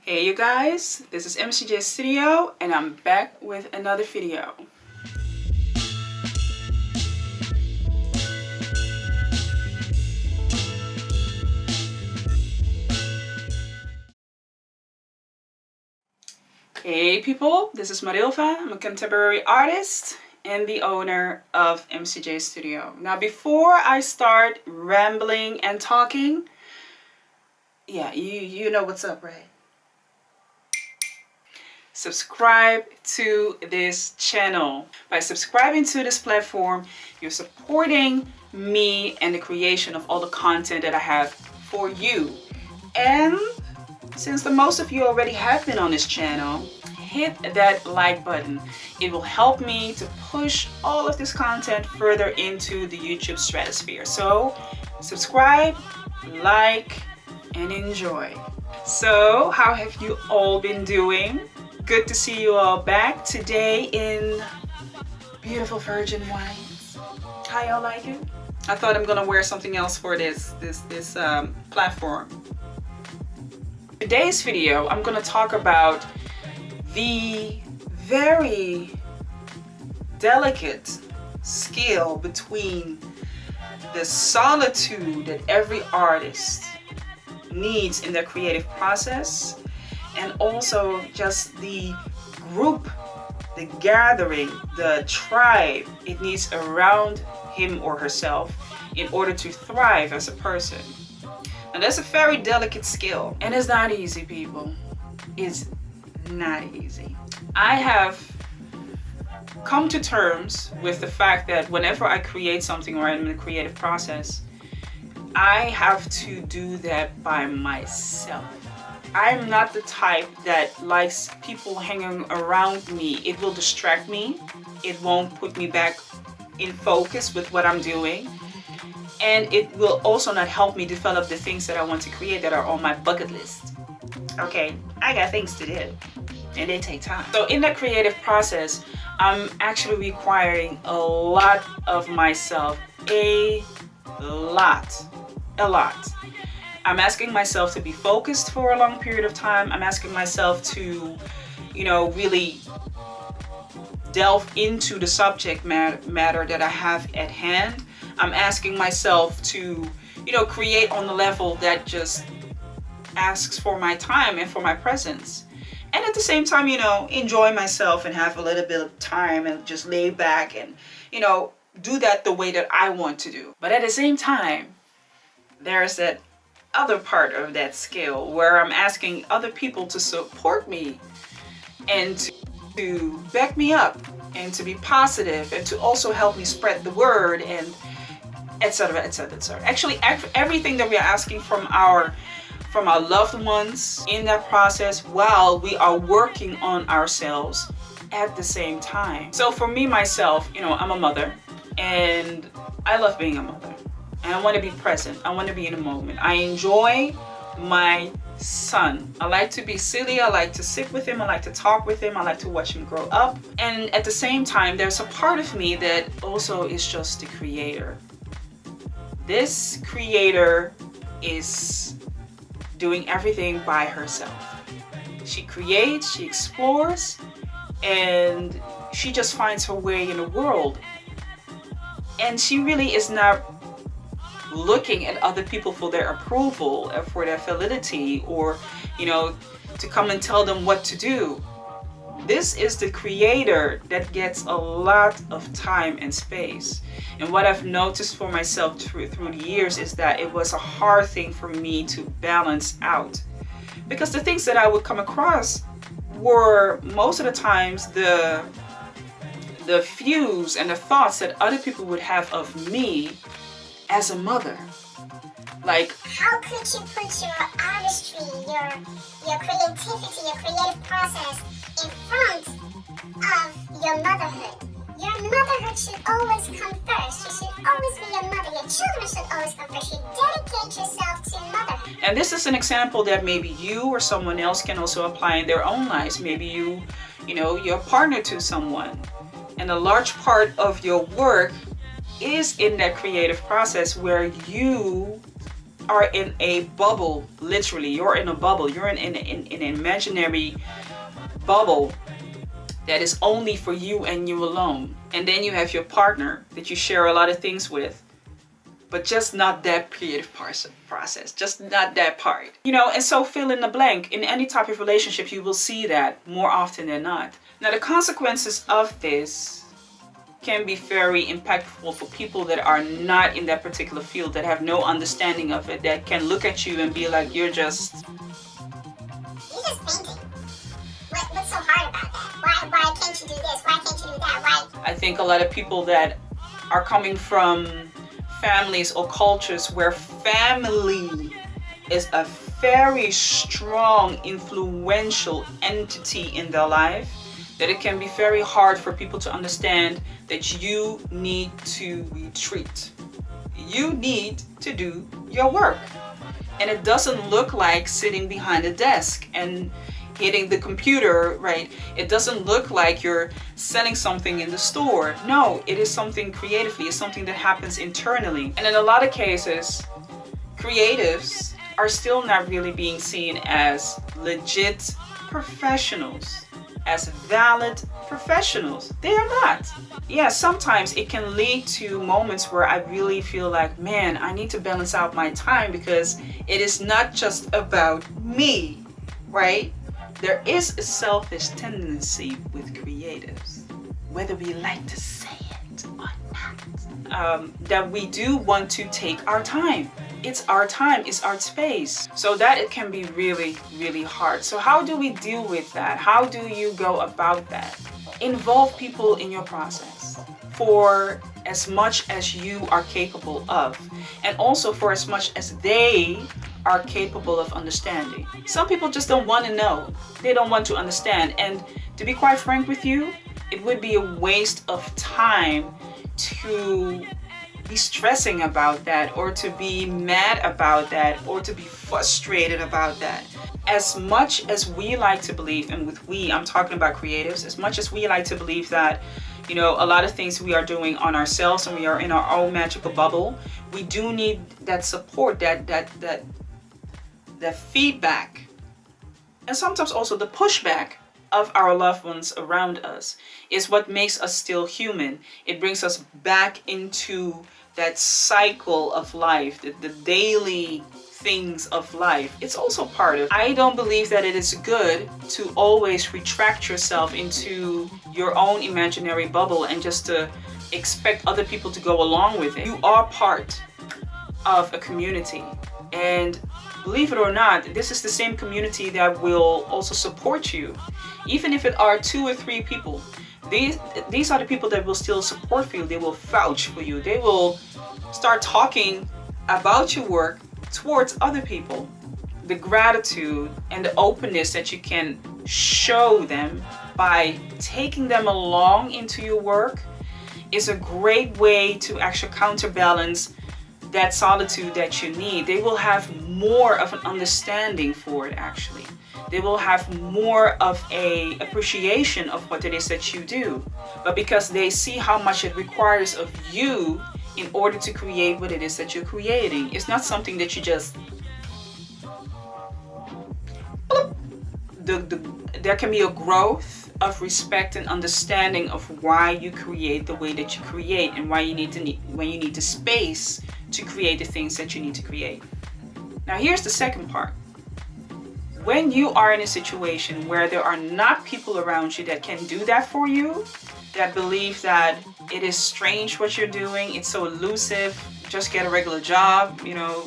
Hey you guys, this is MCJ Studio and I'm back with another video. Hey people, this is Marilva. I'm a contemporary artist and the owner of MCJ Studio. Now before I start rambling and talking, you know what's up, right? Subscribe to this channel. By subscribing to this platform, you're supporting me and the creation of all the content that I have for you. And since the most of you already have been on this channel, hit that like button. It will help me to push all of this content further into the YouTube stratosphere. So subscribe, like, and enjoy. So how have you all been doing? Good to see you all back today in beautiful virgin white. How y'all like it? I thought I'm gonna wear something else for this platform. Today's video, I'm gonna talk about the very delicate skill between the solitude that every artist needs in their creative process and also just the group, the gathering, the tribe it needs around him or herself in order to thrive as a person. And that's a very delicate skill. And it's not easy, people. It's not easy. I have come to terms with the fact that whenever I create something or I'm in a creative process, I have to do that by myself. I'm not the type that likes people hanging around me. It will distract me. It won't put me back in focus with what I'm doing. And it will also not help me develop the things that I want to create that are on my bucket list. Okay, I got things to do and they take time. So in that creative process, I'm actually requiring a lot of myself, a lot. I'm asking myself to be focused for a long period of time. I'm asking myself to, really delve into the subject matter that I have at hand. I'm asking myself to, create on the level that just asks for my time and for my presence. And at the same time, enjoy myself and have a little bit of time and just lay back and, do that the way that I want to do. But at the same time, there's that other part of that skill where I'm asking other people to support me and to back me up and to be positive and to also help me spread the word and etc. Actually, everything that we are asking from our loved ones in that process while we are working on ourselves at the same time. So for me, myself, I'm a mother and I love being a mother. And I want to be present. I want to be in the moment. I enjoy my son. I like to be silly. I like to sit with him. I like to talk with him. I like to watch him grow up. And at the same time, there's a part of me that also is just the creator. This creator is doing everything by herself. She creates, she explores, and she just finds her way in the world. And she really is not looking at other people for their approval or for their validity or, to come and tell them what to do. This is the creator that gets a lot of time and space. And what I've noticed for myself through the years is that it was a hard thing for me to balance out. Because the things that I would come across were most of the times the views and the thoughts that other people would have of me as a mother. Like, how could you put your artistry, your creativity, your creative process in front of your motherhood? Your motherhood should always come first. You should always be your mother. Your children should always come first. You dedicate yourself to motherhood. And this is an example that maybe you or someone else can also apply in their own lives. Maybe you're a partner to someone. And a large part of your work is in that creative process where you are in a bubble, literally. You're in a bubble. You're in an imaginary bubble that is only for you and you alone. And then you have your partner that you share a lot of things with, but just not that creative process, just not that part. You know, and so fill in the blank. In any type of relationship, you will see that more often than not. Now, the consequences of this can be very impactful for people that are not in that particular field, that have no understanding of it, that can look at you and be like, you're just painting. What's so hard about that? Why can't you do this? Why can't you do that? Why? I think a lot of people that are coming from families or cultures where family is a very strong, influential entity in their life, that it can be very hard for people to understand that you need to retreat. You need to do your work. And it doesn't look like sitting behind a desk and hitting the computer, right? It doesn't look like you're selling something in the store. No, it is something creatively. It's something that happens internally. And in a lot of cases, creatives are still not really being seen as legit professionals, as valid professionals. They are not. Yeah, sometimes it can lead to moments where I really feel like, man, I need to balance out my time, because it is not just about me, right? There is a selfish tendency with creatives, whether we like to say it or not, that we do want to take our time. It's our time, it's our space. So that it can be really, really hard. So how do we deal with that? How do you go about that? Involve people in your process for as much as you are capable of, and also for as much as they are capable of understanding. Some people just don't want to know. They don't want to understand. And to be quite frank with you, it would be a waste of time to be stressing about that, or to be mad about that, or to be frustrated about that. As much as we like to believe, and with we, I'm talking about creatives, as much as we like to believe that, you know, a lot of things we are doing on ourselves and we are in our own magical bubble, we do need that support, that feedback, and sometimes also the pushback of our loved ones around us is what makes us still human. It brings us back into that cycle of life, the daily things of life. It's also part of. I don't believe that it is good to always retract yourself into your own imaginary bubble and just to expect other people to go along with it. You are part of a community, and believe it or not, this is the same community that will also support you. Even if it are 2 or 3 people, these are the people that will still support for you. They will vouch for you. They will start talking about your work towards other people. The gratitude and the openness that you can show them by taking them along into your work is a great way to actually counterbalance that solitude that you need. They will have more of an understanding for it, actually. They will have more of a appreciation of what it is that you do. But because they see how much it requires of you in order to create what it is that you're creating, it's not something that you just there can be a growth of respect and understanding of why you create the way that you create, and why you need the space to create the things that you need to create. Now here's the second part. When you are in a situation where there are not people around you that can do that for you, that believe that it is strange what you're doing, it's so elusive, just get a regular job, you know,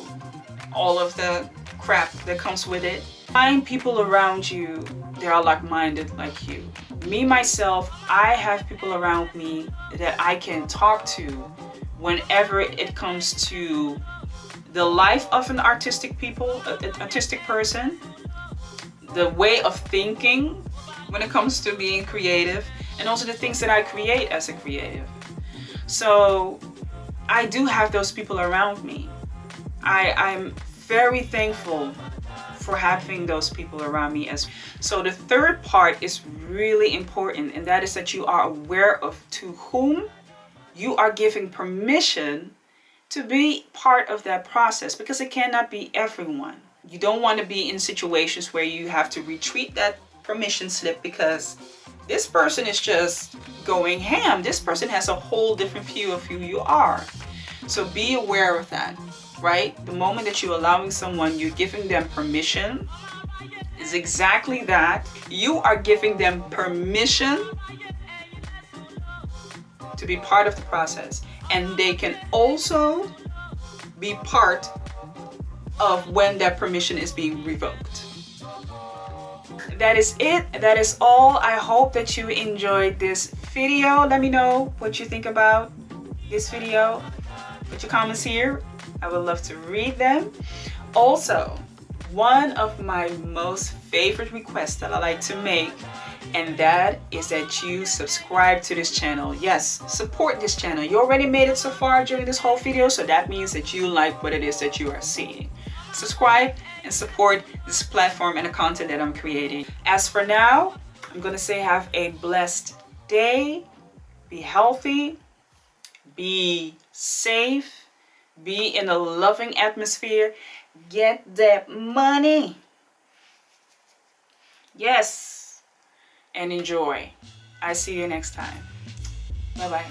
all of the crap that comes with it. Find people around you that are like-minded like you. Me, myself, I have people around me that I can talk to whenever it comes to the life of an artistic person, the way of thinking when it comes to being creative, and also the things that I create as a creative. So I do have those people around me. I'm very thankful for having those people around me as. So the third part is really important, and that is that you are aware of to whom you are giving permission to be part of that process, because it cannot be everyone. You don't want to be in situations where you have to retreat that permission slip because this person is just going ham. This person has a whole different view of who you are. So be aware of that, right? The moment that you're allowing someone, you're giving them permission, is exactly that. You are giving them permission to be part of the process. And they can also be part of when that permission is being revoked. That is it. That is all. I hope that you enjoyed this video. Let me know what you think about this video. Put your comments here. I would love to read them. Also, one of my most favorite requests that I like to make, and that is that you subscribe to this channel. Yes, support this channel. You already made it so far during this whole video, so that means that you like what it is that you are seeing. Subscribe and support this platform and the content that I'm creating. As for now, I'm going to say have a blessed day. Be healthy. Be safe. Be in a loving atmosphere. Get that money. Yes. And enjoy. I see you next time. Bye-bye.